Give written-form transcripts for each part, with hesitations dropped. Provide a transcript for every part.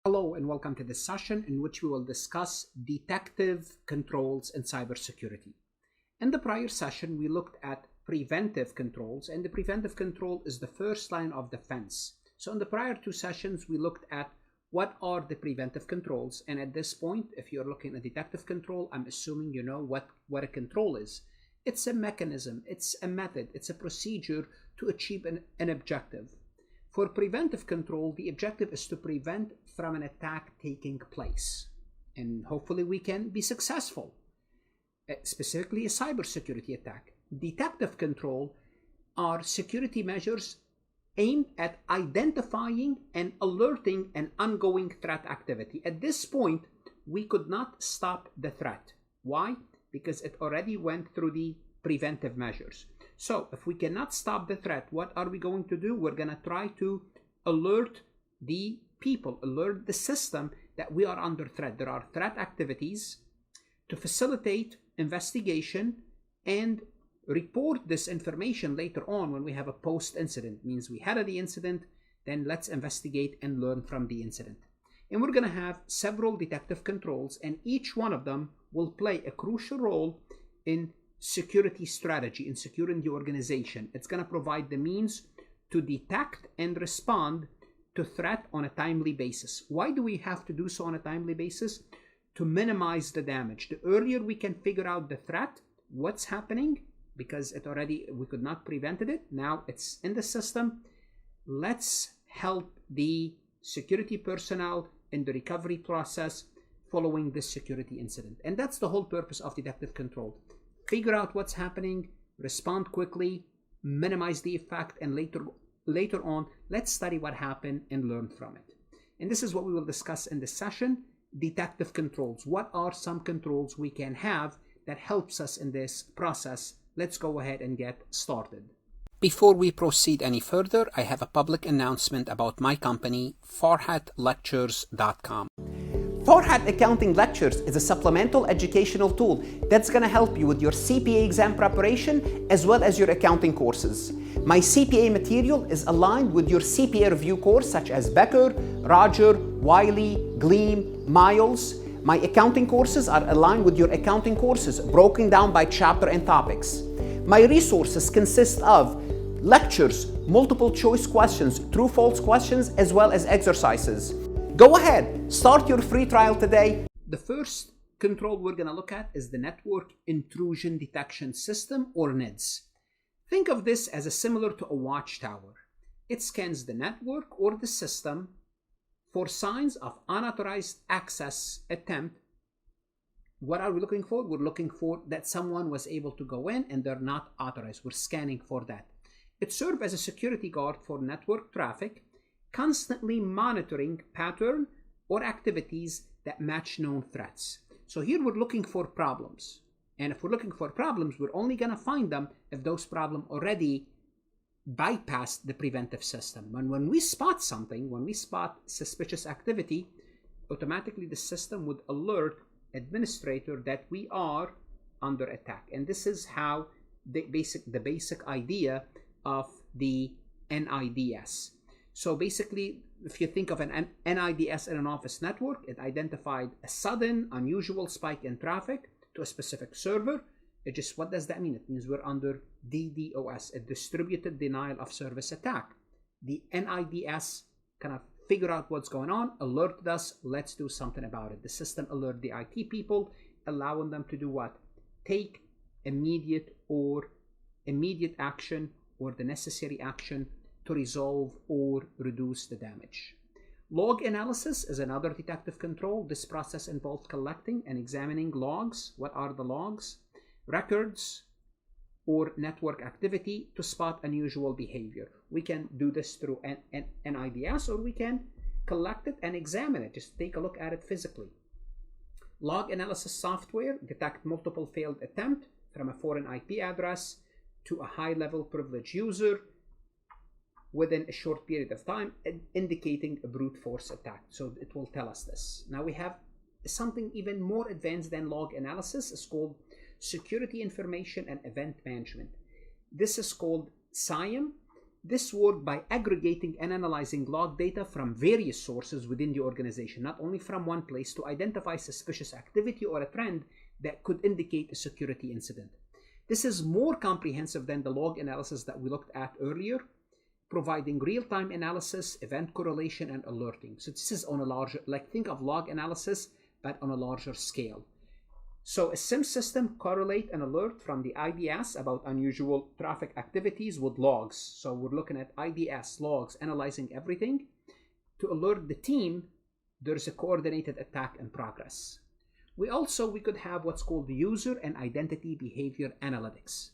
Hello and welcome to this session in which we will discuss detective controls in cybersecurity. In the prior session, we looked at preventive controls, and the preventive control is the first line of defense. So in the prior two sessions, we looked at what are the preventive controls, and at this point, if you're looking at detective control, I'm assuming you know what a control is. It's a mechanism, it's a method, it's a procedure to achieve an objective. For preventive control, the objective is to prevent from an attack taking place. And hopefully we can be successful, specifically a cybersecurity attack. Detective control are security measures aimed at identifying and alerting an ongoing threat activity. At this point, we could not stop the threat. Why? Because it already went through the preventive measures. So if we cannot stop the threat, what are we going to do? We're going to try to alert the people, alert the system that we are under threat. There are threat activities to facilitate investigation and report this information later on when we have a post-incident. Means we had the incident, then let's investigate and learn from the incident. And we're going to have several detective controls, and each one of them will play a crucial role in security strategy, in securing the organization. It's going to provide the means to detect and respond to threat on a timely basis. Why do we have to do so on a timely basis? To minimize the damage. The earlier we can figure out the threat, what's happening, because we could not prevent it. Now it's in the system. Let's help the security personnel in the recovery process following this security incident. And that's the whole purpose of detective control. Figure out what's happening, respond quickly, minimize the effect, and later on, let's study what happened and learn from it. And this is what we will discuss in this session, detective controls. What are some controls we can have that helps us in this process? Let's go ahead and get started. Before we proceed any further, I have a public announcement about my company, farhatlectures.com. Farhat Accounting Lectures is a supplemental educational tool that's going to help you with your CPA exam preparation as well as your accounting courses. My CPA material is aligned with your CPA review course such as Becker, Roger, Wiley, Gleam, Miles. My accounting courses are aligned with your accounting courses broken down by chapter and topics. My resources consist of lectures, multiple choice questions, true-false questions, as well as exercises. Go ahead, start your free trial today. The first control we're going to look at is the Network Intrusion Detection System, or NIDS. Think of this as similar to a watchtower. It scans the network or the system for signs of unauthorized access attempt. What are we looking for? We're looking for that someone was able to go in and they're not authorized. We're scanning for that. It serves as a security guard for network traffic, constantly monitoring pattern or activities that match known threats. So here we're looking for problems. And if we're looking for problems, we're only going to find them if those problems already bypassed the preventive system. When we spot something, when we spot suspicious activity, automatically the system would alert administrator that we are under attack. And this is how the basic idea of the NIDS. So basically, if you think of an NIDS in an office network, it identified a sudden, unusual spike in traffic to a specific server. What does that mean? It means we're under DDoS, a distributed denial of service attack. The NIDS kind of figure out what's going on, alerted us, let's do something about it. The system alert the IT people, allowing them to do what? Take immediate action or the necessary action to resolve or reduce the damage. Log analysis is another detective control. This process involves collecting and examining logs. What are the logs? Records or network activity to spot unusual behavior. We can do this through an NIDS, or we can collect it and examine it. Just take a look at it physically. Log analysis software detect multiple failed attempts from a foreign IP address to a high-level privileged user within a short period of time, indicating a brute force attack. So it will tell us this. Now we have something even more advanced than log analysis. It's called Security Information and Event Management. This is called SIEM. This worked by aggregating and analyzing log data from various sources within the organization, not only from one place, to identify suspicious activity or a trend that could indicate a security incident. This is more comprehensive than the log analysis that we looked at earlier, providing real-time analysis, event correlation, and alerting. So this is on a larger, like think of log analysis, but on a larger scale. So a SIEM system correlate an alert from the IDS about unusual traffic activities with logs. So we're looking at IDS logs, analyzing everything to alert the team there's a coordinated attack in progress. We could have what's called the user and identity behavior analytics.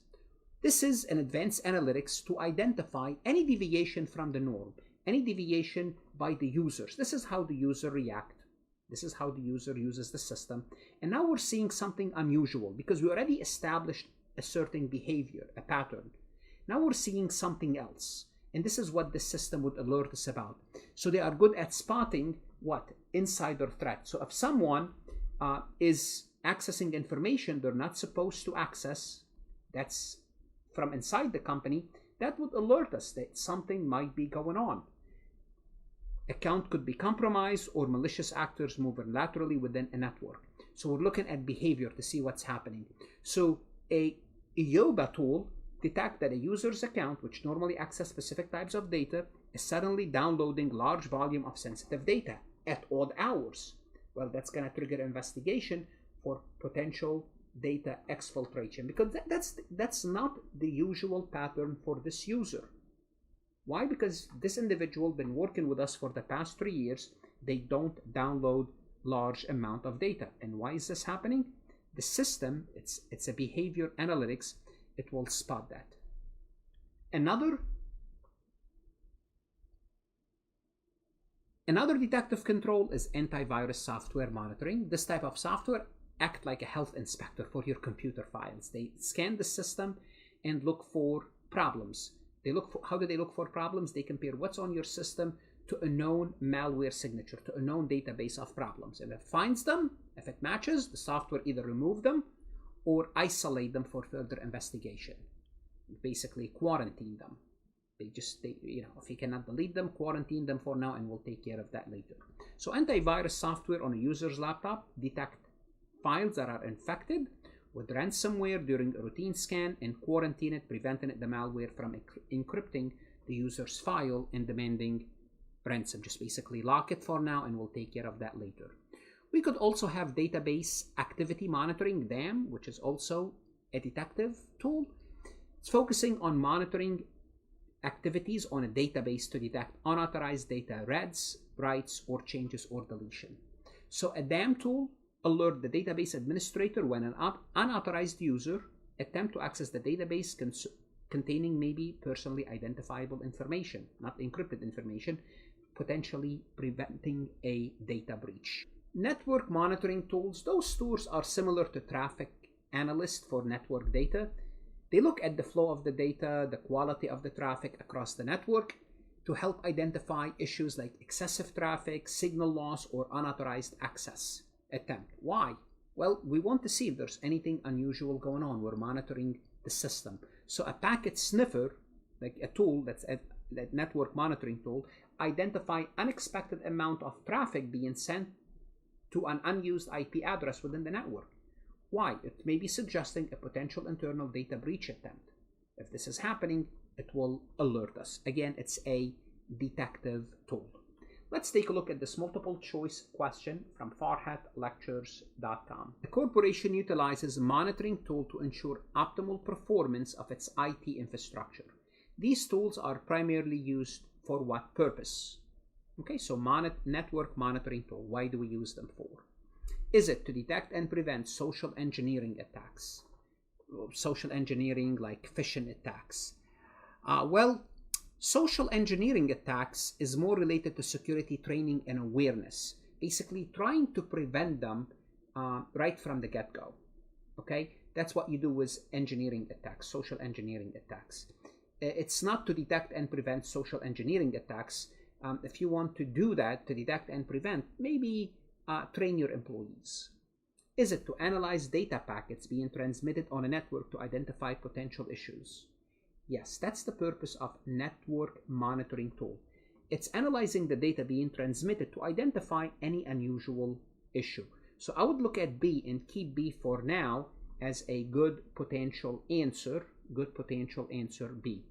This is an advanced analytics to identify any deviation from the norm, any deviation by the users. This is how the user reacts. This is how the user uses the system. And now we're seeing something unusual because we already established a certain behavior, a pattern. Now we're seeing something else. And this is what the system would alert us about. So they are good at spotting what? Insider threat. So if someone is accessing information they're not supposed to access, that's from inside the company, that would alert us that something might be going on. Account could be compromised or malicious actors moving laterally within a network. So we're looking at behavior to see what's happening. So a IOBA tool detects that a user's account, which normally access specific types of data, is suddenly downloading large volume of sensitive data at odd hours. Well, that's going to trigger investigation for potential data exfiltration, because that's not the usual pattern for this user. Why? Because this individual been working with us for the past 3 years. They don't download large amount of data. And why is this happening? The system, it's a behavior analytics, it will spot that. Another detective control is antivirus software monitoring. This type of software act like a health inspector for your computer files. They scan the system and look for problems. How do they look for problems? They compare what's on your system to a known malware signature, to a known database of problems. And if it finds them, if it matches, the software either remove them or isolate them for further investigation. Basically quarantine them. If you cannot delete them, quarantine them for now, and we'll take care of that later. So antivirus software on a user's laptop detect files that are infected with ransomware during a routine scan and quarantine it, preventing the malware from encrypting the user's file and demanding ransom. Just basically lock it for now, and we'll take care of that later. We could also have database activity monitoring, DAM, which is also a detective tool. It's focusing on monitoring activities on a database to detect unauthorized data reads, writes, or changes or deletion. So a DAM tool alert the database administrator when an unauthorized user attempt to access the database containing maybe personally identifiable information, not encrypted information, potentially preventing a data breach. Network monitoring tools, those tools are similar to traffic analysts for network data. They look at the flow of the data, the quality of the traffic across the network to help identify issues like excessive traffic, signal loss, or unauthorized access attempt. Why? Well, we want to see if there's anything unusual going on. We're monitoring the system. So a packet sniffer, like a tool that's a network monitoring tool, identify unexpected amount of traffic being sent to an unused IP address within the network. Why? It may be suggesting a potential internal data breach attempt. If this is happening, it will alert us. Again, it's a detective tool. Let's take a look at this multiple choice question from farhatlectures.com. A corporation utilizes a monitoring tool to ensure optimal performance of its IT infrastructure. These tools are primarily used for what purpose? Okay, so network monitoring tool, why do we use them for? Is it to detect and prevent social engineering attacks? Social engineering like phishing attacks. Social engineering attacks is more related to security training and awareness, basically trying to prevent them right from the get-go. Okay, that's what you do with engineering attacks, social engineering attacks. It's not to detect and prevent social engineering attacks. If you want to do that, to detect and prevent, maybe train your employees. Is it to analyze data packets being transmitted on a network to identify potential issues? Yes, that's the purpose of network monitoring tool. It's analyzing the data being transmitted to identify any unusual issue. So I would look at B and keep B for now as a good potential answer. Good potential answer, B.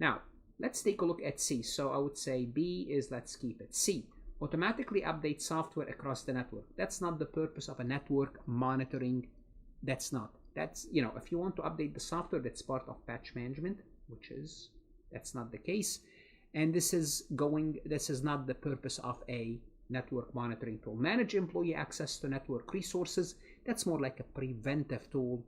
Now, let's take a look at C. So I would say B is, let's keep it. C, automatically update software across the network. That's not the purpose of a network monitoring. That's, you know, if you want to update the software, that's part of patch management, that's not the case. And this is not the purpose of a network monitoring tool. Manage employee access to network resources. That's more like a preventive tool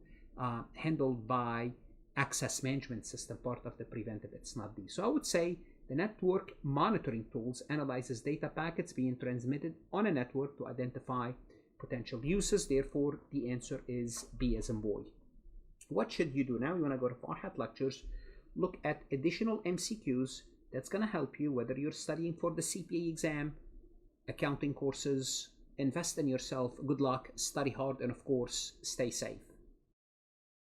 handled by access management system, part of the preventive. It's not B. So I would say the network monitoring tools analyzes data packets being transmitted on a network to identify potential uses. Therefore, the answer is B as in boy. What should you do now? You want to go to Farhat Lectures, look at additional MCQs. That's going to help you whether you're studying for the CPA exam, accounting courses. Invest in yourself. Good luck, study hard, and of course, stay safe.